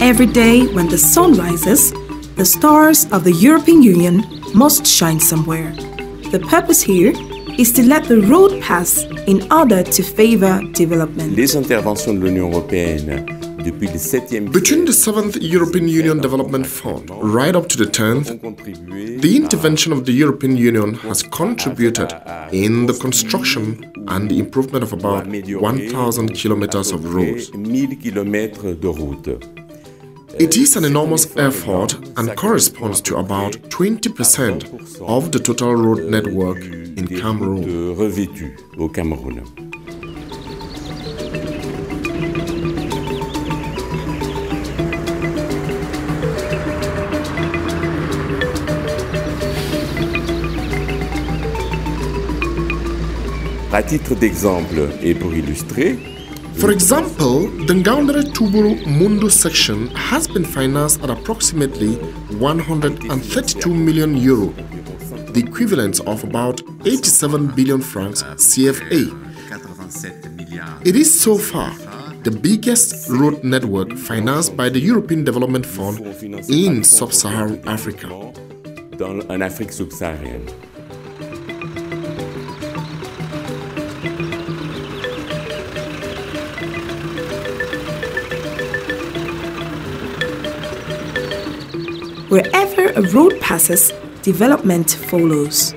Every day when the sun rises, the stars of the European Union must shine somewhere. The purpose here is to let the road pass in order to favor development. Les interventions de l'Union européenne depuis le 7e Between the 7th European Union Development Fund right up to the 10th, the intervention of the European Union has contributed in the construction and the improvement of about 1,000 kilometers of roads. 1000 kilomètres de route. It is an enormous effort and corresponds to about 20% of the total road network in Cameroon. Revêtu au Cameroun. À titre d'exemple et pour illustrer, for example, the Yaoundé Tuburu Mundo section has been financed at approximately 132 million euro, the equivalent of about 87 billion francs CFA. It is so far the biggest road network financed by the European Development Fund in sub-Saharan Africa. En Afrique subsaharienne. Wherever a road passes, development follows.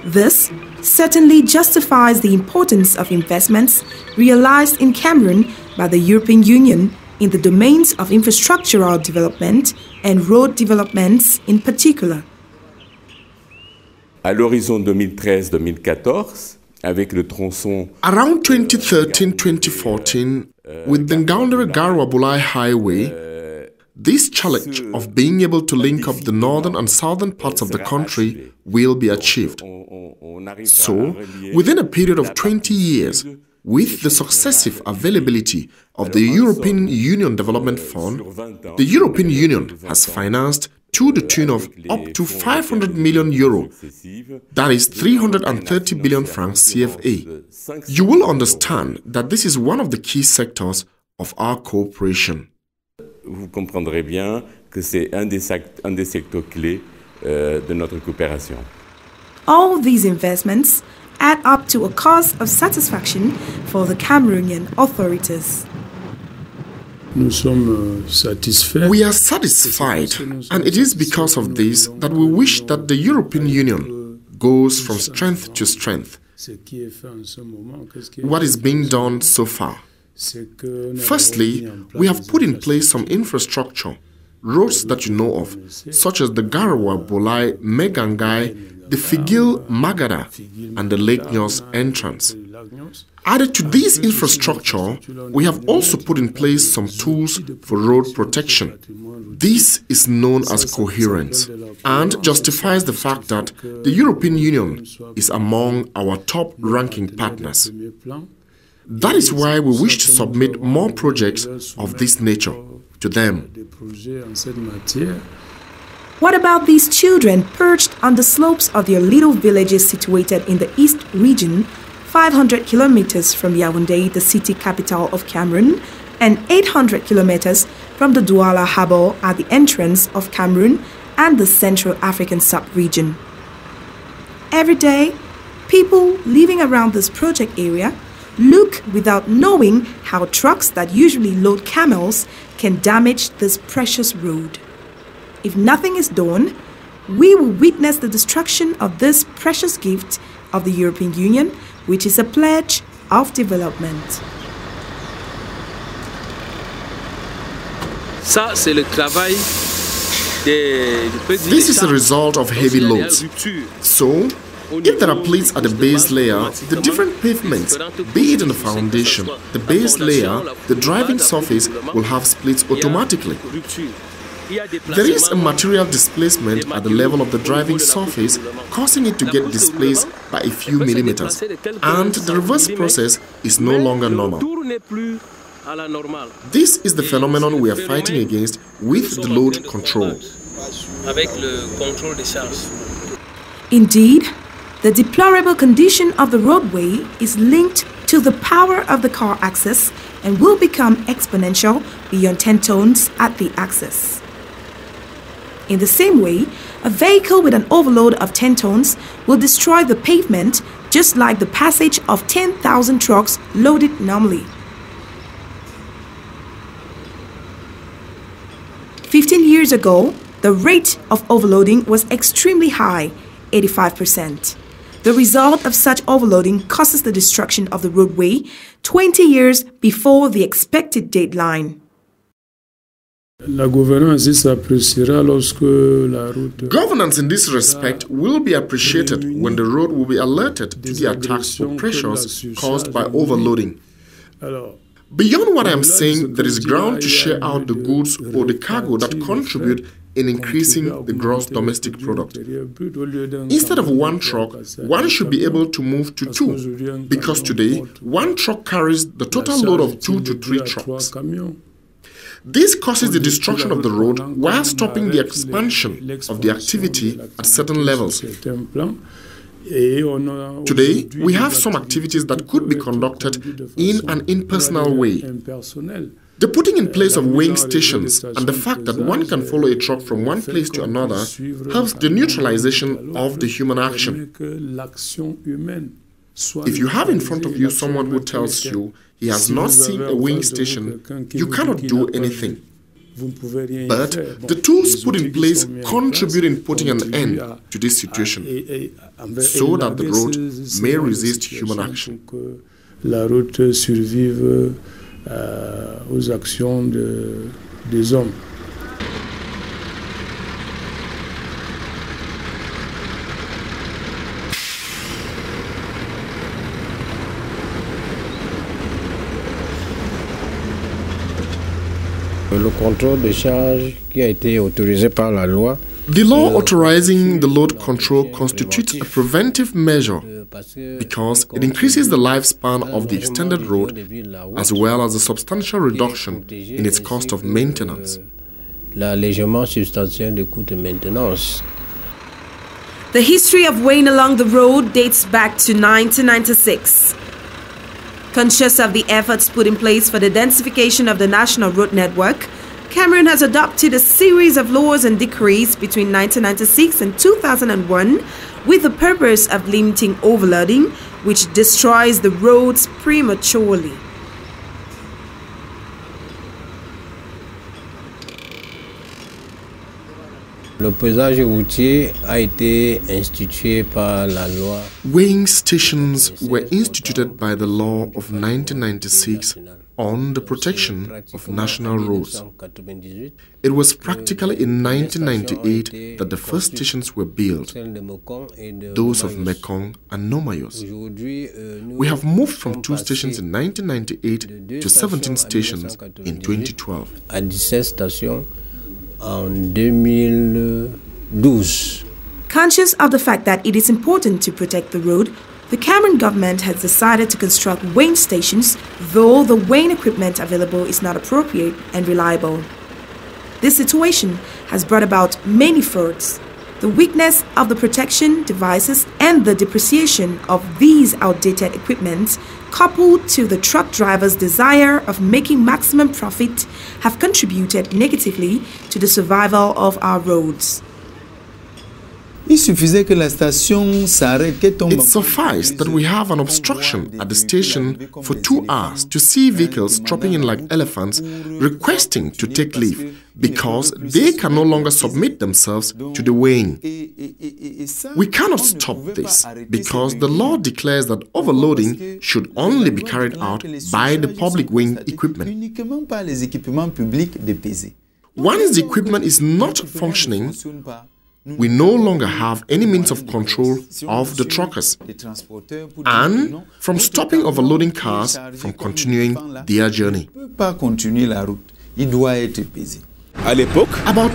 This certainly justifies the importance of investments realized in Cameroon by the European Union in the domains of infrastructural development and road developments in particular. À l'horizon 2013-2014, avec le tronçon around 2013-2014, with the Bertoua Garoua Boulai highway, this challenge of being able to link up the northern and southern parts of the country will be achieved. So, within a period of 20 years, with the successive availability of the European Union Development Fund, the European Union has financed to the tune of up to 500 million euro, that is 330 billion francs CFA. You will understand that this is one of the key sectors of our cooperation. Vous comprendrez bien que c'est un des secteurs clés de notre coopération. All these investments add up to a cause of satisfaction for the Cameroonian authorities. We are satisfied, and it is because of this that we wish that the European Union goes from strength to strength. What is being done so far? Firstly, we have put in place some infrastructure, roads that you know of, such as the Garoua Boulai, Megangai, the Figil Magada, and the Lake Nyos entrance. Added to this infrastructure, we have also put in place some tools for road protection. This is known as coherence and justifies the fact that the European Union is among our top-ranking partners. That is why we wish to submit more projects of this nature to them. What about these children perched on the slopes of their little villages situated in the East region, 500 kilometers from Yaoundé, the city capital of Cameroon, and 800 kilometers from the Douala harbour at the entrance of Cameroon and the Central African sub-region? Every day, people living around this project area look without knowing how trucks that usually load camels can damage this precious road. If nothing is done, we will witness the destruction of this precious gift of the European Union, which is a pledge of development. This is a result of heavy loads. So, if there are plates at the base layer, the different pavements, be it in the foundation, the base layer, the driving surface will have splits automatically. There is a material displacement at the level of the driving surface, causing it to get displaced by a few millimeters, and the reverse process is no longer normal. This is the phenomenon we are fighting against with the load control. Indeed, the deplorable condition of the roadway is linked to the power of the car axis and will become exponential beyond 10 tons at the axis. In the same way, a vehicle with an overload of 10 tons will destroy the pavement just like the passage of 10,000 trucks loaded normally. 15 years ago, the rate of overloading was extremely high, 85%. The result of such overloading causes the destruction of the roadway 20 years before the expected deadline. Governance in this respect will be appreciated when the road will be alerted to the attacks or pressures caused by overloading. Beyond what I am saying, there is ground to share out the goods or the cargo that contribute in increasing the gross domestic product. Instead of one truck, one should be able to move to two, because today, one truck carries the total load of 2 to 3 trucks. This causes the destruction of the road while stopping the expansion of the activity at certain levels. Today, we have some activities that could be conducted in an impersonal way. The putting in place of weighing stations and the fact that one can follow a truck from one place to another helps the neutralization of the human action. If you have in front of you someone who tells you he has not seen a weighing station, you cannot do anything. But the tools put in place contribute in putting an end to this situation, so that the road may resist human action. La route survive aux actions des hommes. Le contrôle de charge qui a été autorisé par la loi. The law authorizing the load control constitutes a preventive measure because it increases the lifespan of the extended road as well as a substantial reduction in its cost of maintenance. L'allègement substantiel des coûts de maintenance. The history of weighing along the road dates back to 1996. Conscious of the efforts put in place for the densification of the national road network, Cameroon has adopted a series of laws and decrees between 1996 and 2001 with the purpose of limiting overloading, which destroys the roads prematurely. Le pesage routier a été institué par la loi. Weighing stations were instituted by the law of 1996 on the protection of national roads. It was practically in 1998 that the first stations were built, those of Mekong and Nomayos. We have moved from 2 stations in 1998 to 17 stations in 2012. À 17 stations en 2012. Conscious of the fact that it is important to protect the road, the Cameroon government has decided to construct weighing stations, though the weighing equipment available is not appropriate and reliable. This situation has brought about many frauds. The weakness of the protection devices and the depreciation of these outdated equipment, coupled to the truck drivers' desire of making maximum profit, have contributed negatively to the survival of our roads. It sufficed that we have an obstruction at the station for 2 hours to see vehicles dropping in like elephants requesting to take leave because they can no longer submit themselves to the weighing. We cannot stop this because the law declares that overloading should only be carried out by the public weighing equipment. Once the equipment is not functioning, we no longer have any means of control of the truckers and from stopping overloading cars from continuing their journey. About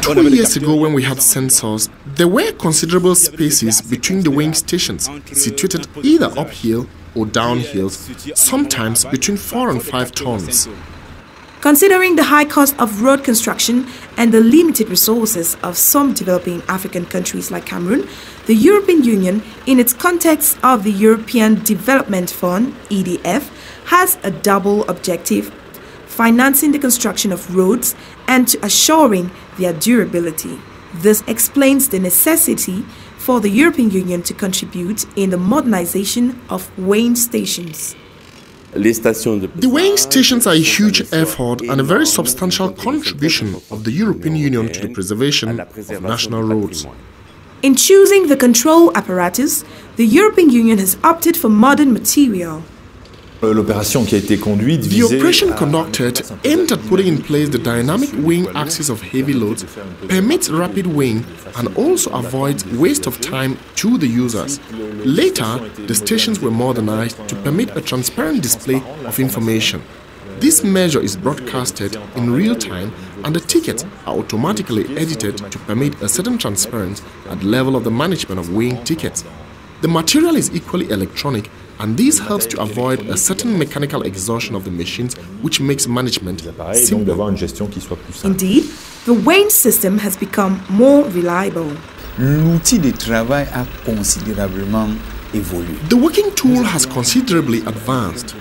2 years ago, when we had sensors, there were considerable spaces between the weighing stations, situated either uphill or downhill, sometimes between 4 and 5 tons. Considering the high cost of road construction and the limited resources of some developing African countries like Cameroon, the European Union, in its context of the European Development Fund, EDF, has a double objective: financing the construction of roads and to assuring their durability. This explains the necessity for the European Union to contribute in the modernization of weighing stations. The weighing stations are a huge effort and a very substantial contribution of the European Union to the preservation of national roads. In choosing the control apparatus, the European Union has opted for modern material. The operation conducted, aimed at putting in place the dynamic weighing axis of heavy loads, permits rapid weighing and also avoids waste of time to the users. Later, the stations were modernized to permit a transparent display of information. This measure is broadcasted in real time and the tickets are automatically edited to permit a certain transparency at the level of the management of weighing tickets. The material is equally electronic, and this helps to avoid a certain mechanical exhaustion of the machines, which makes management simpler. Indeed, the weighing system has become more reliable. The working tool has considerably advanced.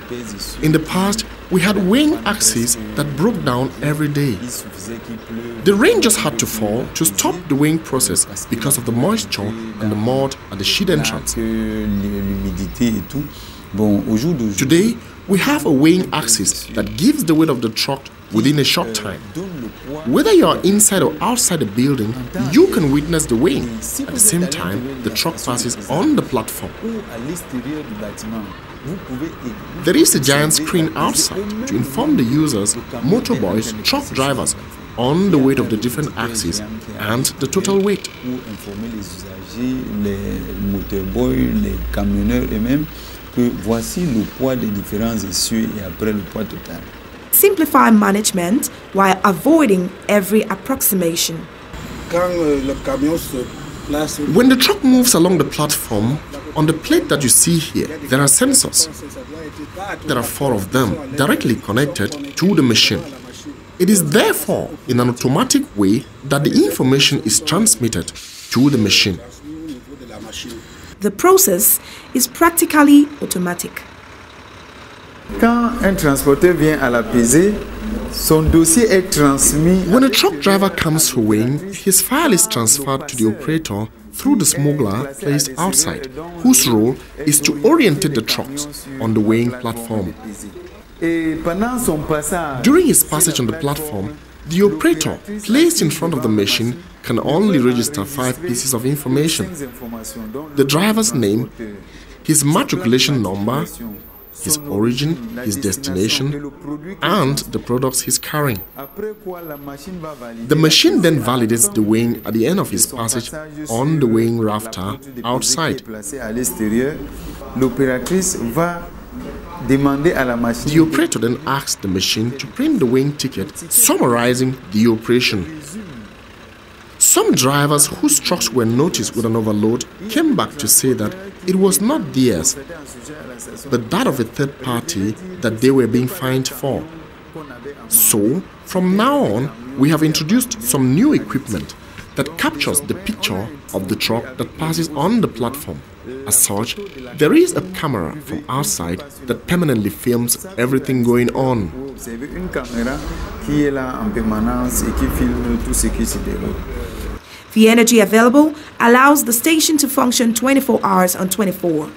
In the past, we had weighing axes that broke down every day. The rain just had to fall to stop the weighing process because of the moisture and the mud at the shed entrance. Today, we have a weighing axis that gives the weight of the truck within a short time. Whether you are inside or outside the building, you can witness the weighing. At the same time, the truck passes on the platform. There is a giant screen outside to inform the users, motorboys, truck drivers, on the weight of the different axes and the total weight. Simplify management while avoiding every approximation. When the truck moves along the platform, on the plate that you see here, there are sensors. There are 4 of them directly connected to the machine. It is therefore in an automatic way that the information is transmitted to the machine. The process is practically automatic. When a truck driver comes for weighing, his file is transferred to the operator through the smuggler placed outside, whose role is to orientate the trucks on the weighing platform. During his passage on the platform, the operator placed in front of the machine can only register 5 pieces of information: the driver's name, his matriculation number, his origin, his destination, and the products he's carrying. The machine then validates the weighing at the end of his passage on the weighing rafter outside. The operator then asks the machine to print the weighing ticket, summarizing the operation. Some drivers whose trucks were noticed with an overload came back to say that it was not theirs, but that of a third party that they were being fined for. So, from now on, we have introduced some new equipment that captures the picture of the truck that passes on the platform. As such, there is a camera from outside that permanently films everything going on. The energy available allows the station to function 24 hours on 24.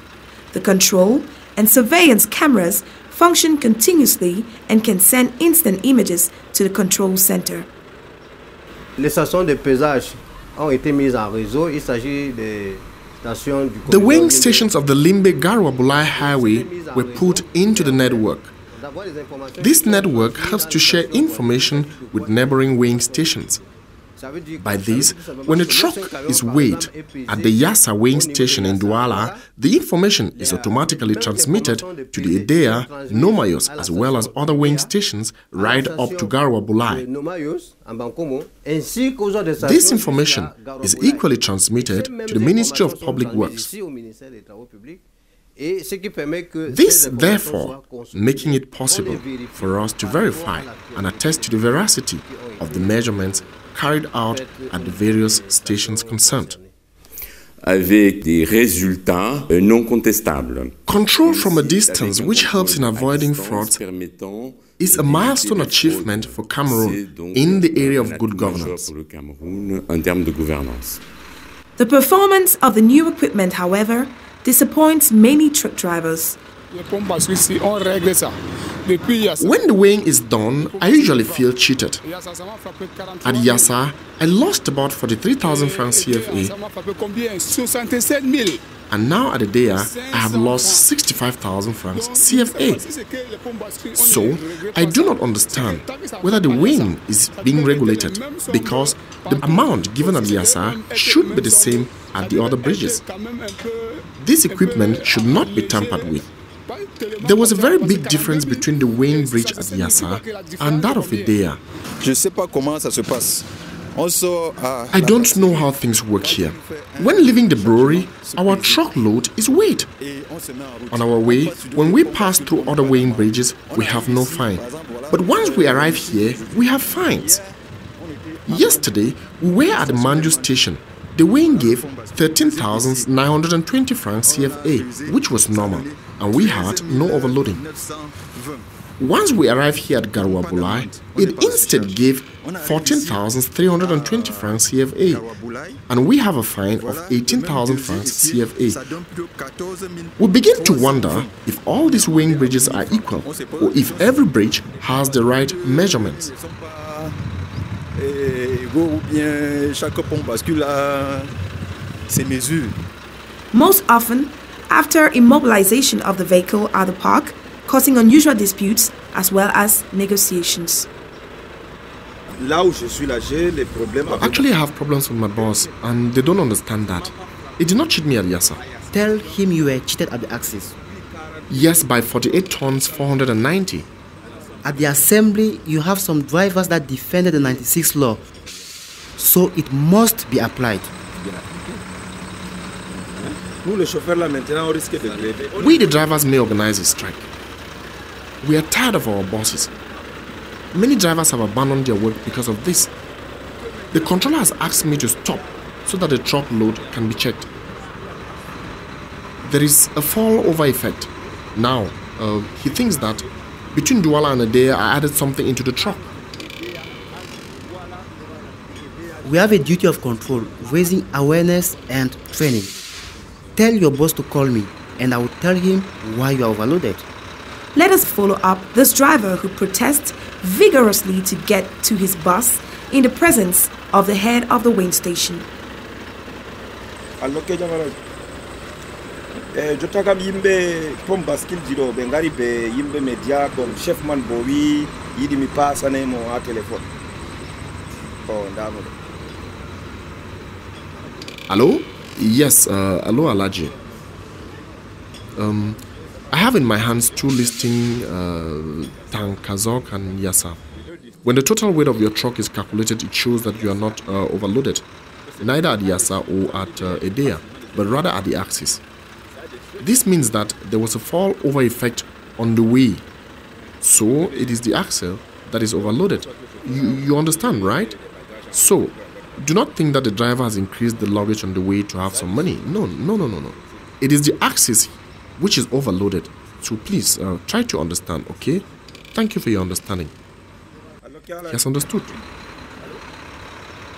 The control and surveillance cameras function continuously and can send instant images to the control center. Les stations de pesage ont été mises en réseau. Il s'agit des stations du The weighing stations of the Limbe Garoua Boulai highway were put into the network. This network helps to share information with neighboring weighing stations. By this, when a truck is weighed at the Yassa weighing station in Douala, the information is automatically transmitted to the Edea, Nomayos, as well as other weighing stations right up to Garoua Boulai. This information is equally transmitted to the Ministry of Public Works. This, therefore, making it possible for us to verify and attest to the veracity of the measurements carried out at the various stations concerned. avec des résultats non contestables. Control from a distance, which helps in avoiding frauds, is a milestone achievement for Cameroon in the area of good governance. The performance of the new equipment, however, disappoints many truck drivers. When the weighing is done, I usually feel cheated. At Yassa, I lost about 43,000 francs CFA. And now at Edea, I have lost 65,000 francs CFA. So, I do not understand whether the weighing is being regulated, because the amount given at Yassa should be the same at the other bridges. This equipment should not be tampered with. There was a very big difference between the weighing bridge at Yassa and that of Edea. I don't know how things work here. When leaving the brewery, our truck load is weighed. On our way, when we pass through other weighing bridges, we have no fine. But once we arrive here, we have fines. Yesterday, we were at the Manju station. The weighing gave 13,920 francs CFA, which was normal, and we had no overloading. Once we arrived here at Garoua Boulai, it instead gave 14,320 francs CFA, and we have a fine of 18,000 francs CFA. We begin to wonder if all these weighing bridges are equal, or if every bridge has the right measurements. Most often, after immobilization of the vehicle at the park, causing unusual disputes as well as negotiations. Actually, I have problems with my boss, and they don't understand that. He did not cheat me at Yassa. Tell him you were cheated at the axis. Yes, by 48 tons, 490. At the assembly, you have some drivers that defended the 96 law, so it must be applied. We, the drivers, may organize a strike. We are tired of our bosses. Many drivers have abandoned their work because of this. The controller has asked me to stop so that the truck load can be checked. There is a fall-over effect. Now, he thinks that between Douala and Edea, I added something into the truck. We have a duty of control, raising awareness and training. Tell your boss to call me, and I will tell him why you are overloaded. Let us follow up this driver who protests vigorously to get to his bus in the presence of the head of the weighing station. Hello? Yes, hello Alaji. I have in my hands two listing Tankazok and Yassa. When the total weight of your truck is calculated, it shows that you are not overloaded, neither at Yassa or at Edea, but rather at the axis. This means that there was a fall-over effect on the way, so it is the axle that is overloaded. You understand, right? So, do not think that the driver has increased the luggage on the way to have some money. No. It is the axis which is overloaded. So please, try to understand, okay? Thank you for your understanding. He has understood.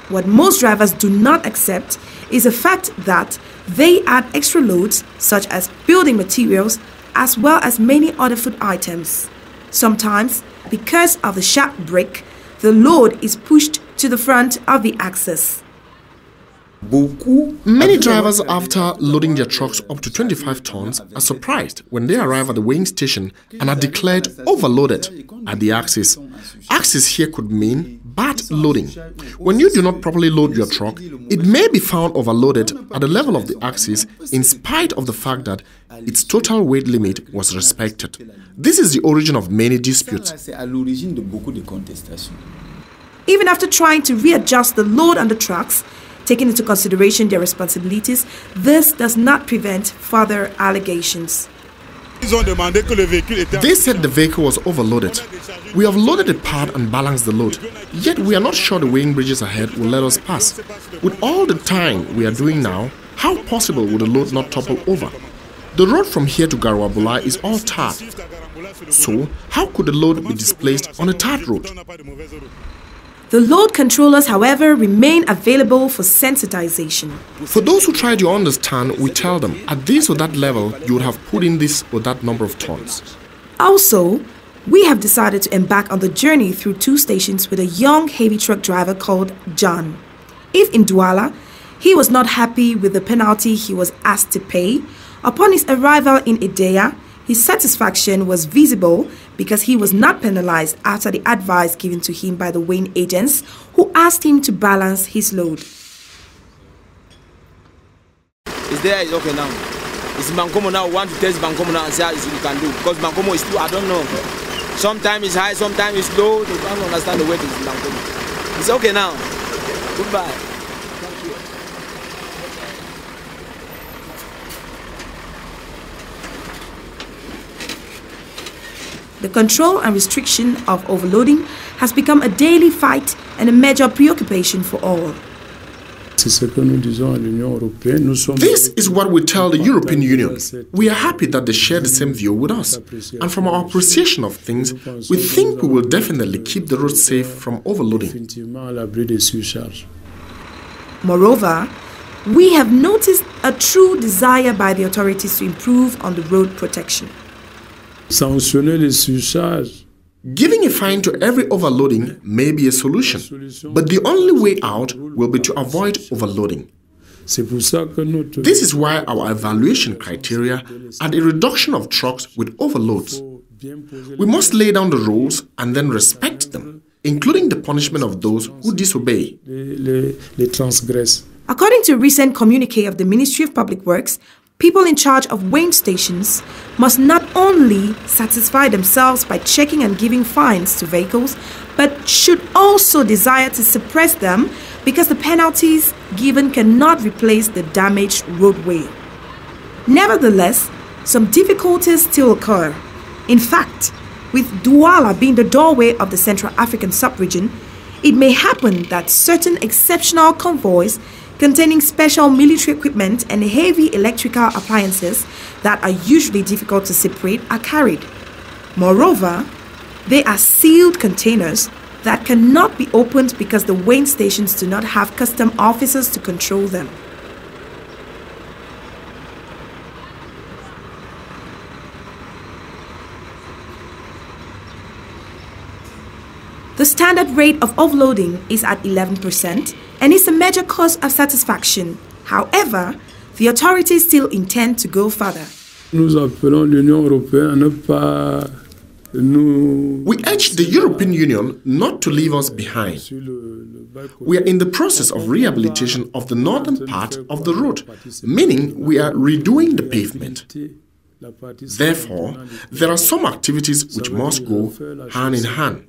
What most drivers do not accept is the fact that they add extra loads, such as building materials, as well as many other food items. Sometimes, because of the sharp brake, the load is pushed to the front of the axis. Many drivers, after loading their trucks up to 25 tons, are surprised when they arrive at the weighing station and are declared overloaded at the axis. Axis here could mean bad loading. When you do not properly load your truck, it may be found overloaded at the level of the axis in spite of the fact that its total weight limit was respected. This is the origin of many disputes. Even after trying to readjust the load on the trucks, taking into consideration their responsibilities, this does not prevent further allegations. They said the vehicle was overloaded. We have loaded the pad and balanced the load, yet we are not sure the weighing bridges ahead will let us pass. With all the time we are doing now, How possible would a load not topple over? The road from here to Garoua Boulai is all tarred. So, how could a load be displaced on a tarred road? The load controllers, however, remain available for sensitization. For those who try to understand, we tell them, at this or that level, you would have put in this or that number of tons. Also, we have decided to embark on the journey through 2 stations with a young heavy truck driver called John. If in Douala, he was not happy with the penalty he was asked to pay, upon his arrival in Idea, his satisfaction was visible because he was not penalized after the advice given to him by the weighing agents who asked him to balance his load. Is there is okay now? Is Bancomo now want to test Bancomo now and see how you can do? Because Bancomo is too, I don't know. Sometimes it's high, sometimes it's low. They don't understand the weight is Bancomo. It's okay now. Goodbye. Thank you. The control and restriction of overloading has become a daily fight and a major preoccupation for all. This is what we tell the European Union. We are happy that they share the same view with us. And from our appreciation of things, we think we will definitely keep the road safe from overloading. Moreover, we have noticed a true desire by the authorities to improve on the road protection. Giving a fine to every overloading may be a solution, but the only way out will be to avoid overloading. This is why our evaluation criteria are the reduction of trucks with overloads. We must lay down the rules and then respect them, including the punishment of those who disobey. According to a recent communiqué of the Ministry of Public Works, people in charge of weighing stations must not only satisfy themselves by checking and giving fines to vehicles, but should also desire to suppress them because the penalties given cannot replace the damaged roadway. Nevertheless, some difficulties still occur. In fact, with Douala being the doorway of the Central African sub-region, it may happen that certain exceptional convoys containing special military equipment and heavy electrical appliances that are usually difficult to separate are carried. Moreover, they are sealed containers that cannot be opened because the weighing stations do not have custom officers to control them. The standard rate of overloading is at 11% and is a major cause of satisfaction. However, the authorities still intend to go further. We urge the European Union not to leave us behind. We are in the process of rehabilitation of the northern part of the road, meaning we are redoing the pavement. Therefore, there are some activities which must go hand in hand.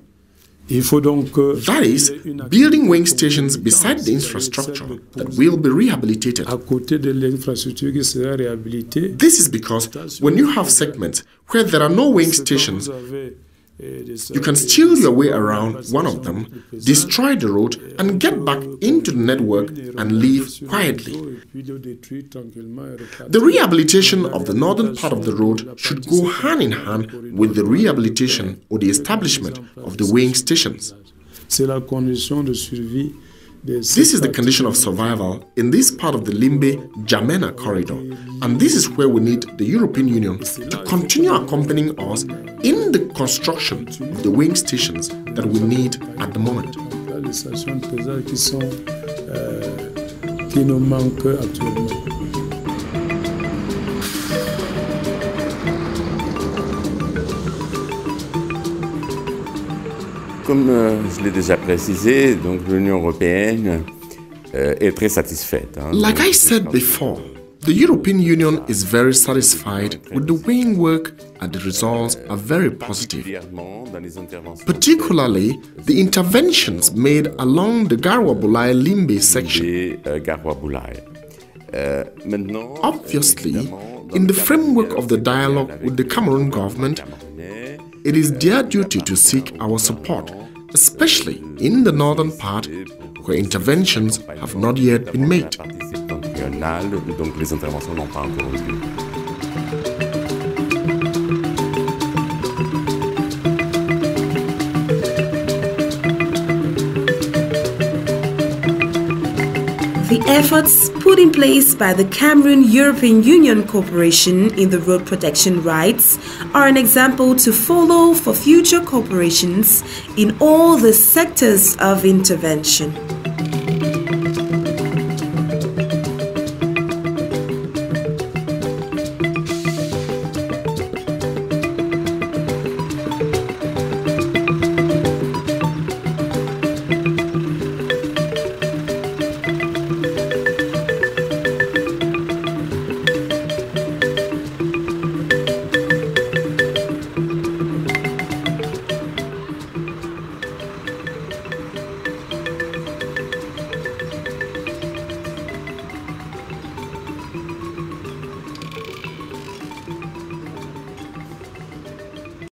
That is, building weighing stations beside the infrastructure that will be rehabilitated. This is because when you have segments where there are no weighing stations, you can steal your way around one of them, destroy the road, and get back into the network and leave quietly. The rehabilitation of the northern part of the road should go hand in hand with the rehabilitation or the establishment of the weighing stations. This is the condition of survival in this part of the Limbe-Jamena corridor, and this is where we need the European Union to continue accompanying us in the construction of the weighing stations that we need at the moment. Comme je l'ai déjà précisé, donc l'Union européenne est très satisfaite. Like I said before, the European Union is very satisfied with the weighing work and the results are very positive. Particularly, the interventions made along the Garoua Boulai Limbe section. Obviously, in the framework of the dialogue with the Cameroon government, it is their duty to seek our support, especially in the northern part where interventions have not yet been made. régional, donc les interventions n'ont pas encore eu lieu. The efforts put in place by the Cameroon-European Union cooperation in the road protection rights are an example to follow for future cooperations in all the sectors of intervention.